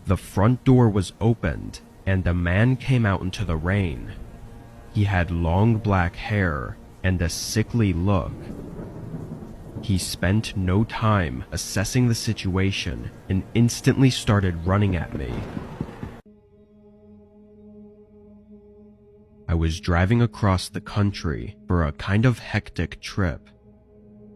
The front door was opened, and a man came out into the rain. He had long black hair and a sickly look. He spent no time assessing the situation and instantly started running at me. I was driving across the country for a kind of hectic trip.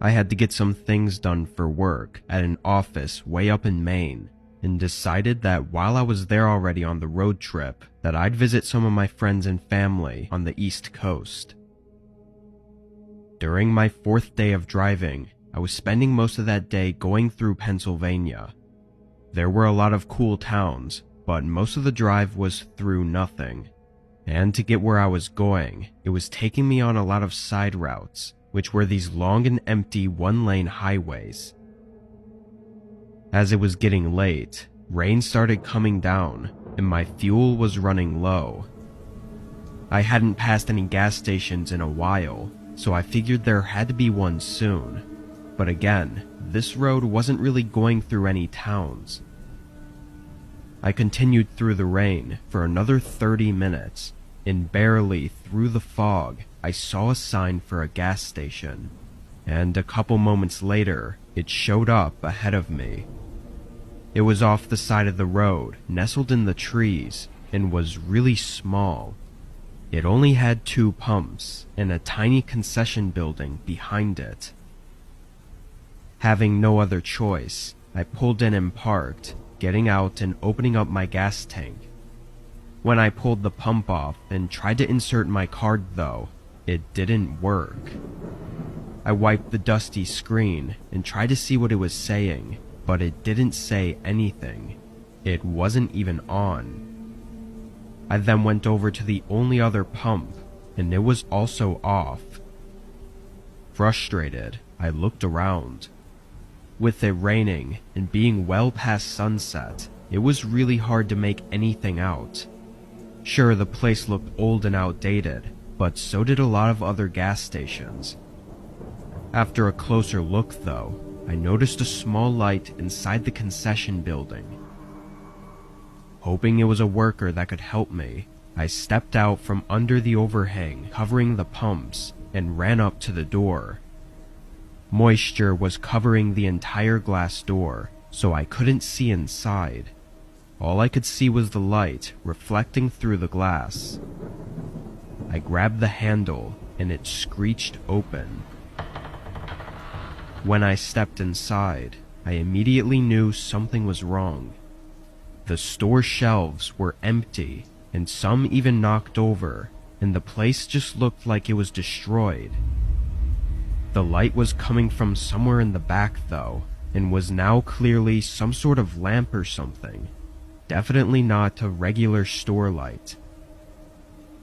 I had to get some things done for work at an office way up in Maine, and decided that while I was there already on the road trip, that I'd visit some of my friends and family on the East Coast. During my 4th day of driving, I was spending most of that day going through Pennsylvania. There were a lot of cool towns, but most of the drive was through nothing. And to get where I was going, it was taking me on a lot of side routes, which were these long and empty one-lane highways. As it was getting late, rain started coming down, and my fuel was running low. I hadn't passed any gas stations in a while, so I figured there had to be one soon. But again, this road wasn't really going through any towns. I continued through the rain for another 30 minutes, and barely through the fog, I saw a sign for a gas station, and a couple moments later, it showed up ahead of me. It was off the side of the road, nestled in the trees, and was really small. It only had 2 pumps and a tiny concession building behind it. Having no other choice, I pulled in and parked, getting out and opening up my gas tank. When I pulled the pump off and tried to insert my card though, it didn't work. I wiped the dusty screen and tried to see what it was saying, but it didn't say anything. It wasn't even on. I then went over to the only other pump, and it was also off. Frustrated, I looked around. With it raining and being well past sunset, it was really hard to make anything out. Sure, the place looked old and outdated, but so did a lot of other gas stations. After a closer look though, I noticed a small light inside the concession building. Hoping it was a worker that could help me, I stepped out from under the overhang covering the pumps and ran up to the door. Moisture was covering the entire glass door, so I couldn't see inside. All I could see was the light reflecting through the glass. I grabbed the handle and it screeched open. When I stepped inside, I immediately knew something was wrong. The store shelves were empty, and some even knocked over, and the place just looked like it was destroyed. The light was coming from somewhere in the back though, and was now clearly some sort of lamp or something. Definitely not a regular store light.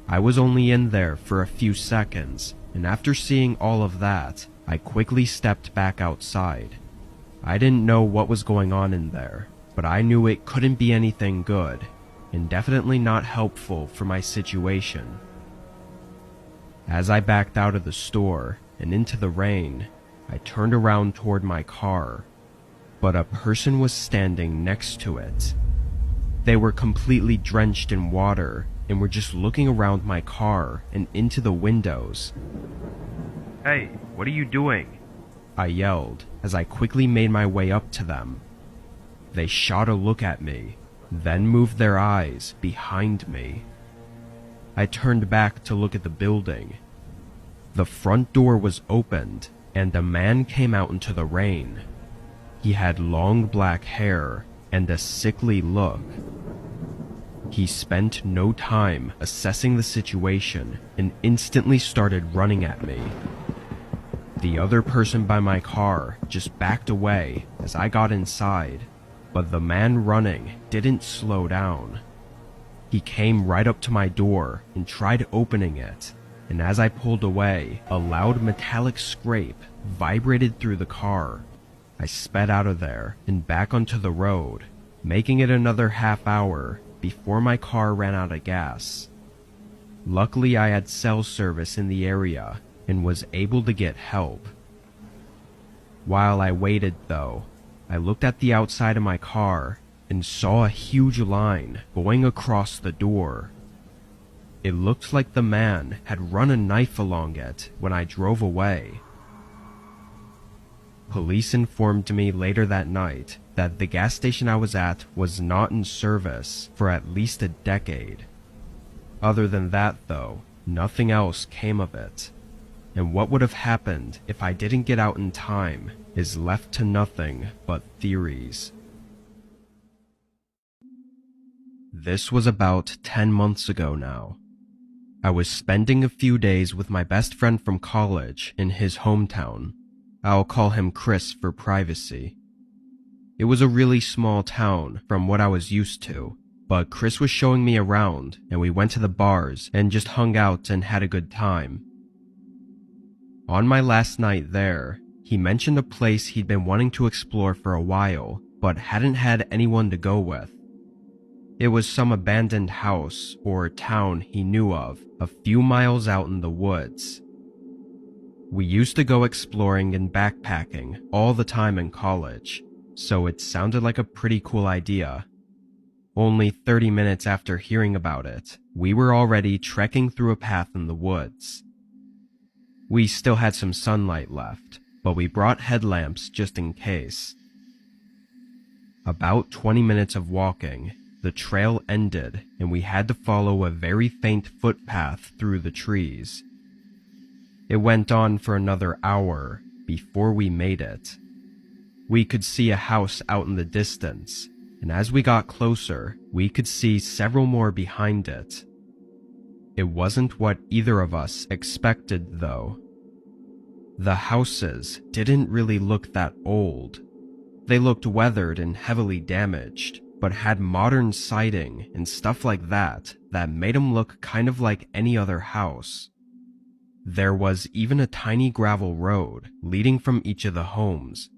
I was only in there for a few seconds, and after seeing all of that, I quickly stepped back outside. I didn't know what was going on in there, but I knew it couldn't be anything good, and definitely not helpful for my situation. As I backed out of the store and into the rain, I turned around toward my car, but a person was standing next to it. They were completely drenched in water and were just looking around my car and into the windows. "Hey, what are you doing?" I yelled as I quickly made my way up to them. They shot a look at me, then moved their eyes behind me. I turned back to look at the building. The front door was opened, and a man came out into the rain. He had long black hair and a sickly look. He spent no time assessing the situation and instantly started running at me. The other person by my car just backed away as I got inside, but the man running didn't slow down. He came right up to my door and tried opening it, and as I pulled away, a loud metallic scrape vibrated through the car. I sped out of there and back onto the road, making it another half hour before my car ran out of gas. Luckily, I had cell service in the area and was able to get help. While I waited though, I looked at the outside of my car and saw a huge line going across the door. It looked like the man had run a knife along it when I drove away. Police informed me later that night that the gas station I was at was not in service for at least a decade. Other than that, though, nothing else came of it. And what would have happened if I didn't get out in time is left to nothing but theories. This was about 10 months ago now. I was spending a few days with my best friend from college in his hometown. I'll call him Chris for privacy. It was a really small town from what I was used to, but Chris was showing me around and we went to the bars and just hung out and had a good time. On my last night there, he mentioned a place he'd been wanting to explore for a while, but hadn't had anyone to go with. It was some abandoned house or town he knew of, a few miles out in the woods. We used to go exploring and backpacking all the time in college, so it sounded like a pretty cool idea. Only 30 minutes after hearing about it, we were already trekking through a path in the woods. We still had some sunlight left, but we brought headlamps just in case. About 20 minutes of walking, the trail ended and we had to follow a very faint footpath through the trees. It went on for another hour before we made it. We could see a house out in the distance, and as we got closer, we could see several more behind it. It wasn't what either of us expected, though. The houses didn't really look that old. They looked weathered and heavily damaged, but had modern siding and stuff like that made them look kind of like any other house. There was even a tiny gravel road leading from each of the homes.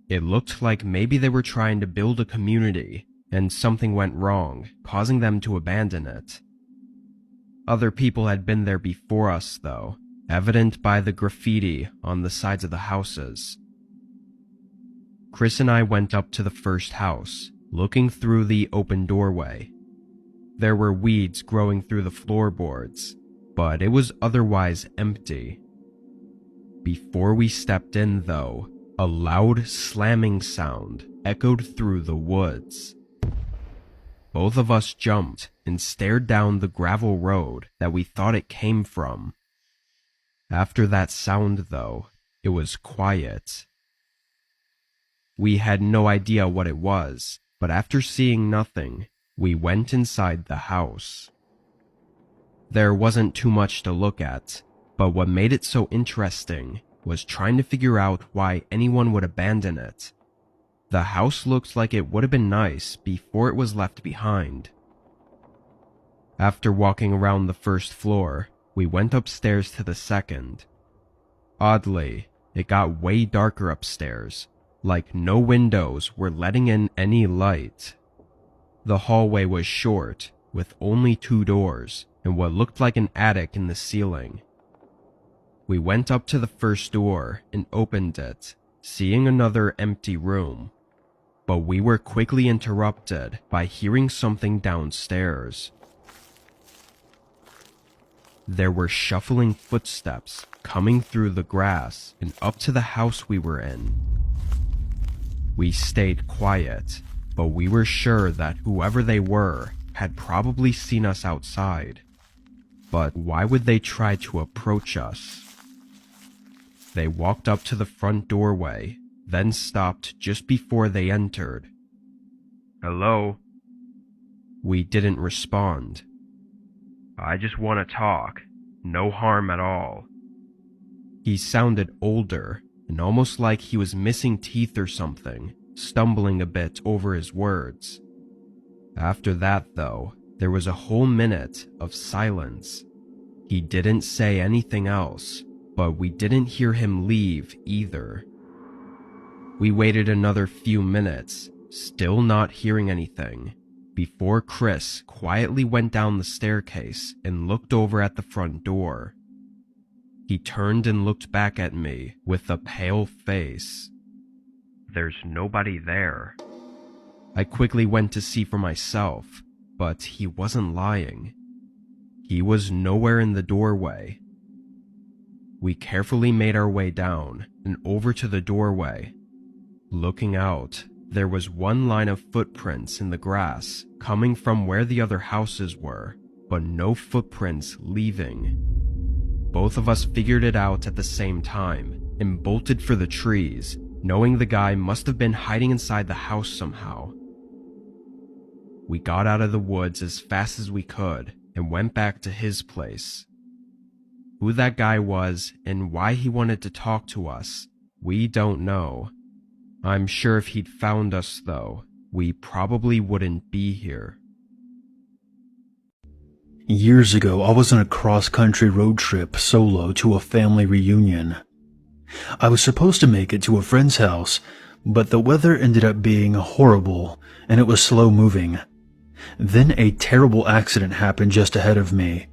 It looked like maybe they were trying to build a community and something went wrong, causing them to abandon it. Other people had been there before us, though, evident by the graffiti on the sides of the houses. Chris and I went up to the first house, looking through the open doorway. There were weeds growing through the floorboards, but it was otherwise empty. Before we stepped in, though, a loud slamming sound echoed through the woods. Both of us jumped and stared down the gravel road that we thought it came from. After that sound, though, it was quiet. We had no idea what it was, but after seeing nothing, we went inside the house. There wasn't too much to look at, but what made it so interesting was trying to figure out why anyone would abandon it. The house looked like it would have been nice before it was left behind. After walking around the first floor, we went upstairs to the second. Oddly, it got way darker upstairs, like no windows were letting in any light. The hallway was short, with only 2 doors, and what looked like an attic in the ceiling. We went up to the first door and opened it, seeing another empty room. But we were quickly interrupted by hearing something downstairs. There were shuffling footsteps coming through the grass and up to the house we were in. We stayed quiet, but we were sure that whoever they were had probably seen us outside. But why would they try to approach us? They walked up to the front doorway, then stopped just before they entered. "Hello?" We didn't respond. "I just want to talk. No harm at all." He sounded older and almost like he was missing teeth or something, stumbling a bit over his words. After that, though, there was a whole minute of silence. He didn't say anything else, but we didn't hear him leave either. We waited another few minutes, still not hearing anything, before Chris quietly went down the staircase and looked over at the front door. He turned and looked back at me with a pale face. "There's nobody there." I quickly went to see for myself, but he wasn't lying. He was nowhere in the doorway. We carefully made our way down and over to the doorway. Looking out, there was one line of footprints in the grass coming from where the other houses were, but no footprints leaving. Both of us figured it out at the same time and bolted for the trees, knowing the guy must have been hiding inside the house somehow. We got out of the woods as fast as we could and went back to his place. Who that guy was and why he wanted to talk to us, we don't know. I'm sure if he'd found us, though, we probably wouldn't be here. Years ago, I was on a cross-country road trip solo to a family reunion. I was supposed to make it to a friend's house, but the weather ended up being horrible and it was slow moving. Then a terrible accident happened just ahead of me.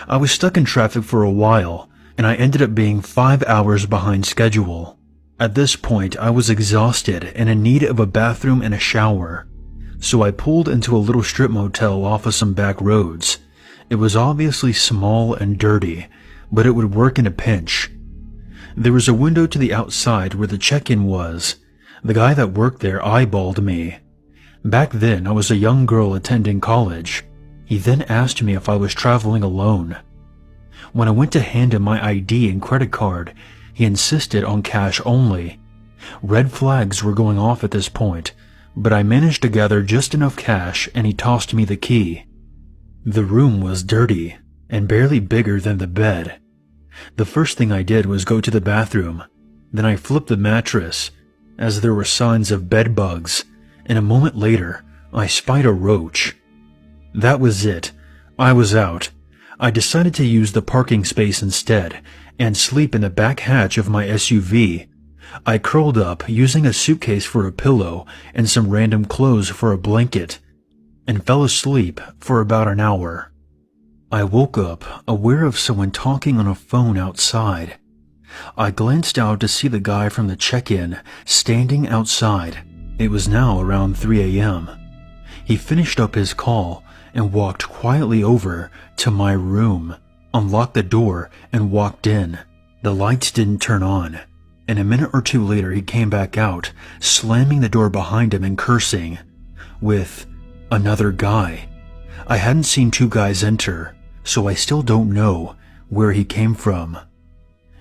I was stuck in traffic for a while, and I ended up being 5 hours behind schedule. At this point, I was exhausted and in need of a bathroom and a shower, so I pulled into a little strip motel off of some back roads. It was obviously small and dirty, but it would work in a pinch. There was a window to the outside where the check-in was. The guy that worked there eyeballed me. Back then, I was a young girl attending college. He then asked me if I was traveling alone. When I went to hand him my ID and credit card, he insisted on cash only. Red flags were going off at this point, but I managed to gather just enough cash and he tossed me the key. The room was dirty and barely bigger than the bed. The first thing I did was go to the bathroom. Then I flipped the mattress, as there were signs of bed bugs, and a moment later, I spied a roach. That was it. I was out. I decided to use the parking space instead and sleep in the back hatch of my SUV. I curled up using a suitcase for a pillow and some random clothes for a blanket, and fell asleep for about an hour. I woke up aware of someone talking on a phone outside. I glanced out to see the guy from the check-in standing outside. It was now around 3 a.m. He finished up his call and walked quietly over to my room, unlocked the door, and walked in. The lights didn't turn on, and a minute or two later he came back out, slamming the door behind him and cursing, with another guy. I hadn't seen two guys enter, so I still don't know where he came from.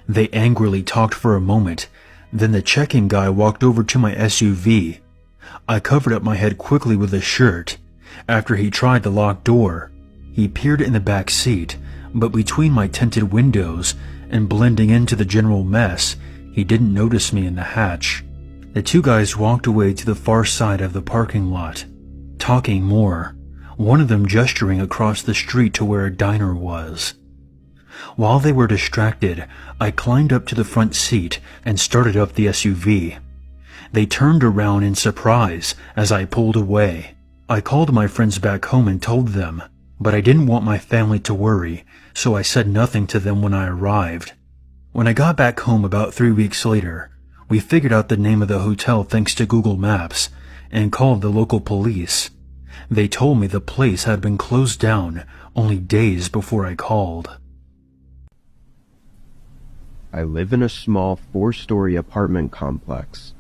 They angrily talked for a moment, then the check-in guy walked over to my SUV. I covered up my head quickly with a shirt. After he tried the locked door, he peered in the back seat, but between my tinted windows and blending into the general mess, he didn't notice me in the hatch. The two guys walked away to the far side of the parking lot, talking more, one of them gesturing across the street to where a diner was. While they were distracted, I climbed up to the front seat and started up the SUV. They turned around in surprise as I pulled away. I called my friends back home and told them, but I didn't want my family to worry, so I said nothing to them when I arrived. When I got back home about 3 weeks later, we figured out the name of the hotel thanks to Google Maps and called the local police. They told me the place had been closed down only days before I called. I live in a small 4-story apartment complex.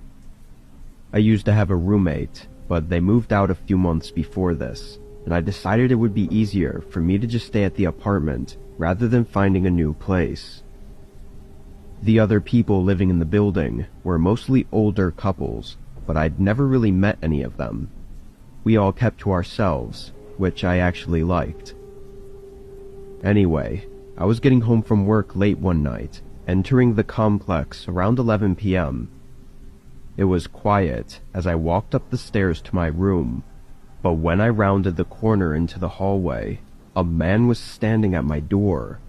I used to have a roommate, but they moved out a few months before this, and I decided it would be easier for me to just stay at the apartment rather than finding a new place. The other people living in the building were mostly older couples, but I'd never really met any of them. We all kept to ourselves, which I actually liked. Anyway, I was getting home from work late one night, entering the complex around 11 p.m. It was quiet as I walked up the stairs to my room, but when I rounded the corner into the hallway, a man was standing at my door.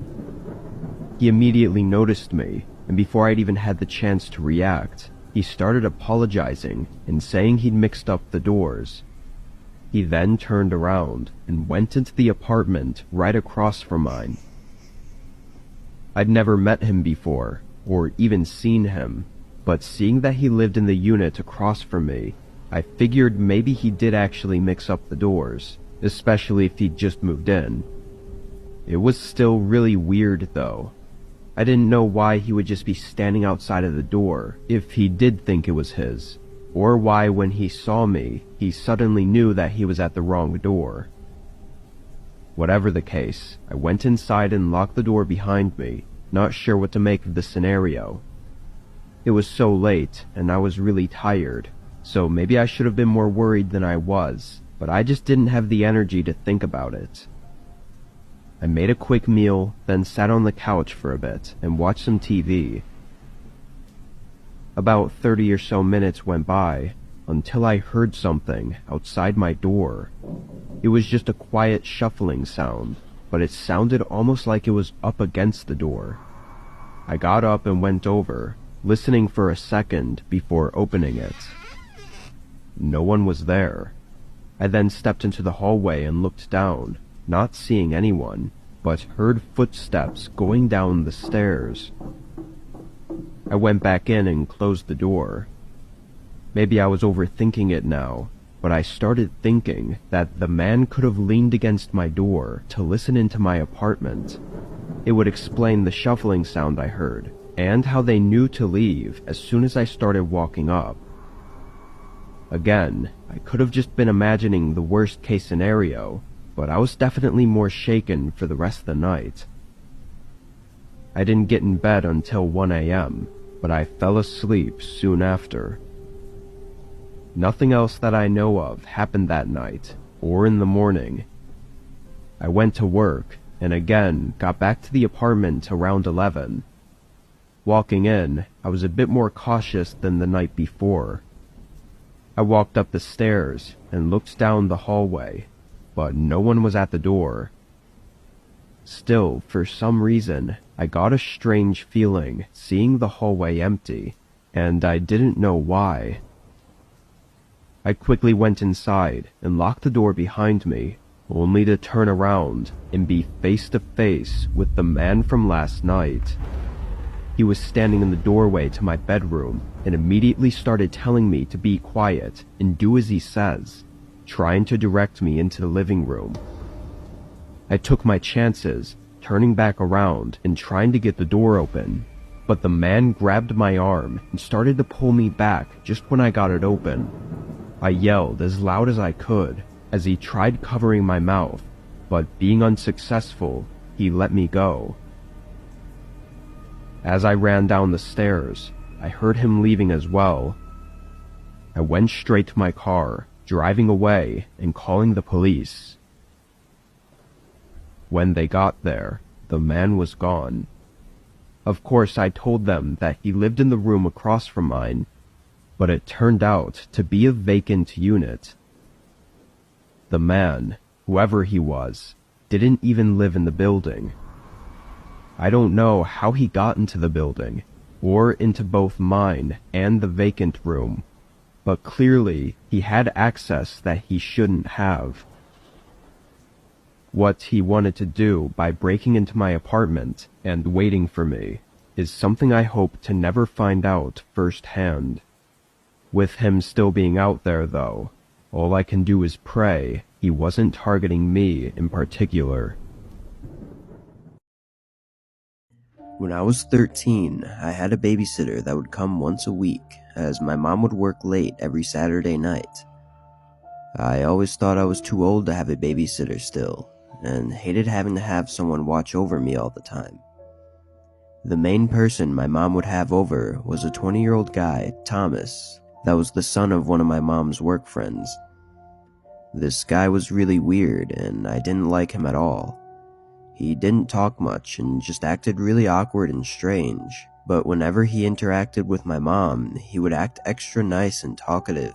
He immediately noticed me, and before I'd even had the chance to react, he started apologizing and saying he'd mixed up the doors. He then turned around and went into the apartment right across from mine. I'd never met him before, or even seen him, but seeing that he lived in the unit across from me, I figured maybe he did actually mix up the doors, especially if he'd just moved in. It was still really weird though. I didn't know why he would just be standing outside of the door if he did think it was his, or why when he saw me, he suddenly knew that he was at the wrong door. Whatever the case, I went inside and locked the door behind me, not sure what to make of the scenario. It was so late, and I was really tired, so maybe I should have been more worried than I was, but I just didn't have the energy to think about it. I made a quick meal, then sat on the couch for a bit and watched some TV. About 30 or so minutes went by until I heard something outside my door. It was just a quiet shuffling sound, but it sounded almost like it was up against the door. I got up and went over, listening for a second before opening it. No one was there. I then stepped into the hallway and looked down, not seeing anyone, but heard footsteps going down the stairs. I went back in and closed the door. Maybe I was overthinking it now, but I started thinking that the man could have leaned against my door to listen into my apartment. It would explain the shuffling sound I heard, and how they knew to leave as soon as I started walking up. Again, I could have just been imagining the worst case scenario, but I was definitely more shaken for the rest of the night. I didn't get in bed until 1 a.m., but I fell asleep soon after. Nothing else that I know of happened that night, or in the morning. I went to work, and again got back to the apartment around 11. Walking in, I was a bit more cautious than the night before. I walked up the stairs and looked down the hallway, but no one was at the door. Still, for some reason, I got a strange feeling seeing the hallway empty, and I didn't know why. I quickly went inside and locked the door behind me, only to turn around and be face to face with the man from last night. He was standing in the doorway to my bedroom and immediately started telling me to be quiet and do as he says, trying to direct me into the living room. I took my chances, turning back around and trying to get the door open, but the man grabbed my arm and started to pull me back just when I got it open. I yelled as loud as I could as he tried covering my mouth, but being unsuccessful, he let me go. As I ran down the stairs, I heard him leaving as well. I went straight to my car, driving away and calling the police. When they got there, the man was gone. Of course, I told them that he lived in the room across from mine, but it turned out to be a vacant unit. The man, whoever he was, didn't even live in the building. I don't know how he got into the building, or into both mine and the vacant room, but clearly he had access that he shouldn't have. What he wanted to do by breaking into my apartment and waiting for me is something I hope to never find out firsthand. With him still being out there, though, all I can do is pray he wasn't targeting me in particular. When I was 13, I had a babysitter that would come once a week, as my mom would work late every Saturday night. I always thought I was too old to have a babysitter still, and hated having to have someone watch over me all the time. The main person my mom would have over was a 20-year-old guy, Thomas, that was the son of one of my mom's work friends. This guy was really weird, and I didn't like him at all. He didn't talk much and just acted really awkward and strange, but whenever he interacted with my mom, he would act extra nice and talkative.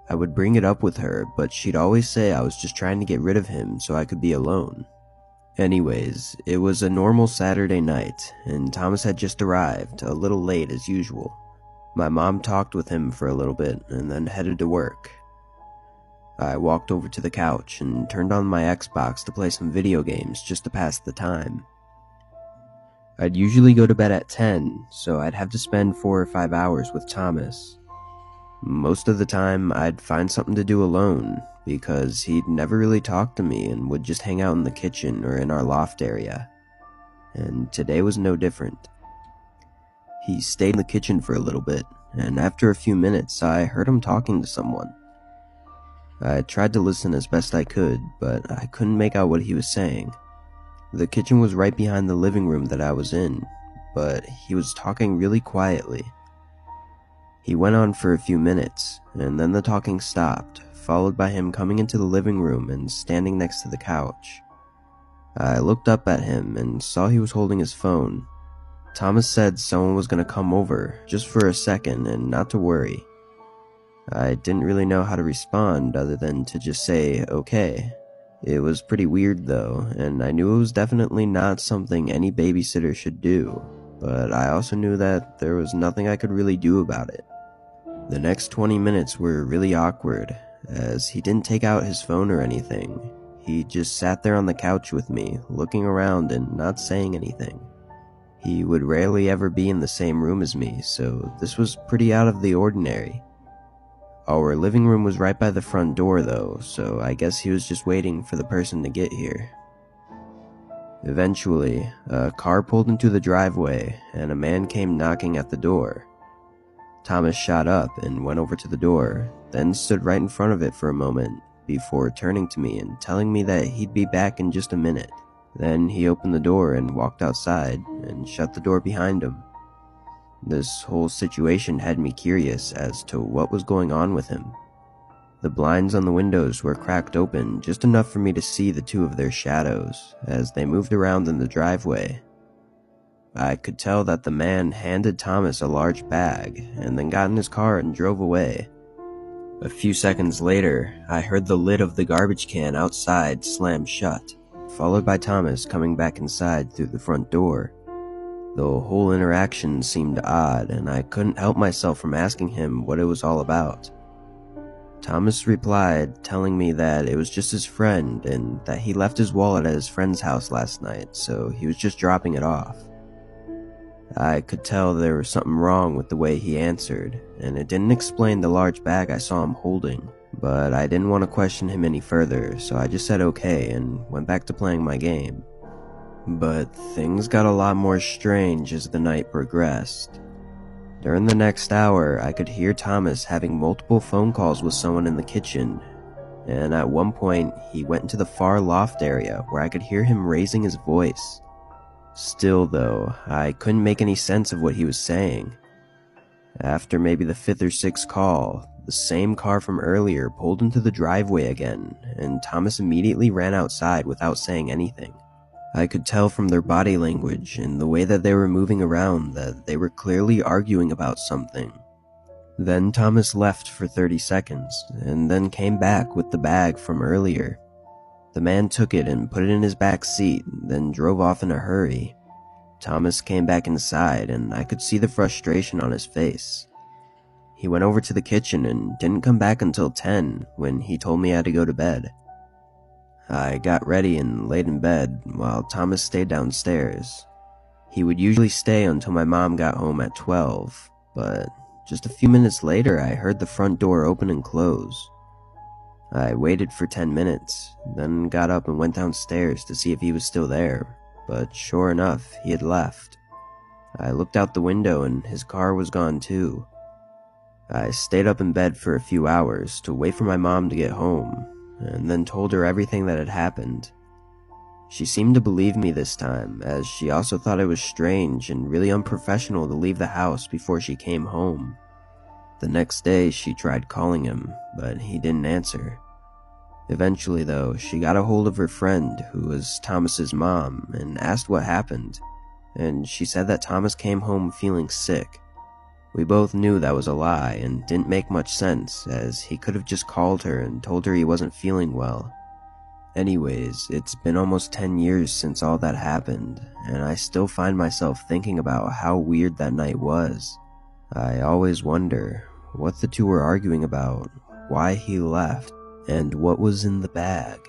I would bring it up with her, but she'd always say I was just trying to get rid of him so I could be alone. Anyways, it was a normal Saturday night, and Thomas had just arrived, a little late as usual. My mom talked with him for a little bit and then headed to work. I walked over to the couch and turned on my Xbox to play some video games just to pass the time. I'd usually go to bed at 10, so I'd have to spend 4 or 5 hours with Thomas. Most of the time, I'd find something to do alone, because he'd never really talk to me and would just hang out in the kitchen or in our loft area. And today was no different. He stayed in the kitchen for a little bit, and after a few minutes, I heard him talking to someone. I tried to listen as best I could, but I couldn't make out what he was saying. The kitchen was right behind the living room that I was in, but he was talking really quietly. He went on for a few minutes, and then the talking stopped, followed by him coming into the living room and standing next to the couch. I looked up at him and saw he was holding his phone. Thomas said someone was going to come over, just for a second, and not to worry. I didn't really know how to respond other than to just say, okay. It was pretty weird though, and I knew it was definitely not something any babysitter should do, but I also knew that there was nothing I could really do about it. The next 20 minutes were really awkward, as he didn't take out his phone or anything. He just sat there on the couch with me, looking around and not saying anything. He would rarely ever be in the same room as me, so this was pretty out of the ordinary. Our living room was right by the front door though, so I guess he was just waiting for the person to get here. Eventually, a car pulled into the driveway and a man came knocking at the door. Thomas shot up and went over to the door, then stood right in front of it for a moment before turning to me and telling me that he'd be back in just a minute. Then he opened the door and walked outside and shut the door behind him. This whole situation had me curious as to what was going on with him. The blinds on the windows were cracked open just enough for me to see the two of their shadows as they moved around in the driveway. I could tell that the man handed Thomas a large bag and then got in his car and drove away. A few seconds later, I heard the lid of the garbage can outside slam shut, followed by Thomas coming back inside through the front door. The whole interaction seemed odd, and I couldn't help myself from asking him what it was all about. Thomas replied, telling me that it was just his friend and that he left his wallet at his friend's house last night, so he was just dropping it off. I could tell there was something wrong with the way he answered, and it didn't explain the large bag I saw him holding, but I didn't want to question him any further, so I just said okay and went back to playing my game. But things got a lot more strange as the night progressed. During the next hour, I could hear Thomas having multiple phone calls with someone in the kitchen, and at one point, he went into the far loft area where I could hear him raising his voice. Still though, I couldn't make any sense of what he was saying. After maybe the 5th or 6th call, the same car from earlier pulled into the driveway again, and Thomas immediately ran outside without saying anything. I could tell from their body language and the way that they were moving around that they were clearly arguing about something. Then Thomas left for 30 seconds, and then came back with the bag from earlier. The man took it and put it in his back seat, then drove off in a hurry. Thomas came back inside, and I could see the frustration on his face. He went over to the kitchen and didn't come back until 10, when he told me I had to go to bed. I got ready and laid in bed while Thomas stayed downstairs. He would usually stay until my mom got home at 12, but just a few minutes later I heard the front door open and close. I waited for 10 minutes, then got up and went downstairs to see if he was still there, but sure enough, he had left. I looked out the window and his car was gone too. I stayed up in bed for a few hours to wait for my mom to get home, and then told her everything that had happened. She seemed to believe me this time, as she also thought it was strange and really unprofessional to leave the house before she came home. The next day, she tried calling him, but he didn't answer. Eventually, though, she got a hold of her friend, who was Thomas's mom, and asked what happened, and she said that Thomas came home feeling sick. We both knew that was a lie and didn't make much sense, as he could have just called her and told her he wasn't feeling well. Anyways, it's been almost 10 years since all that happened, and I still find myself thinking about how weird that night was. I always wonder what the two were arguing about, why he left, and what was in the bag.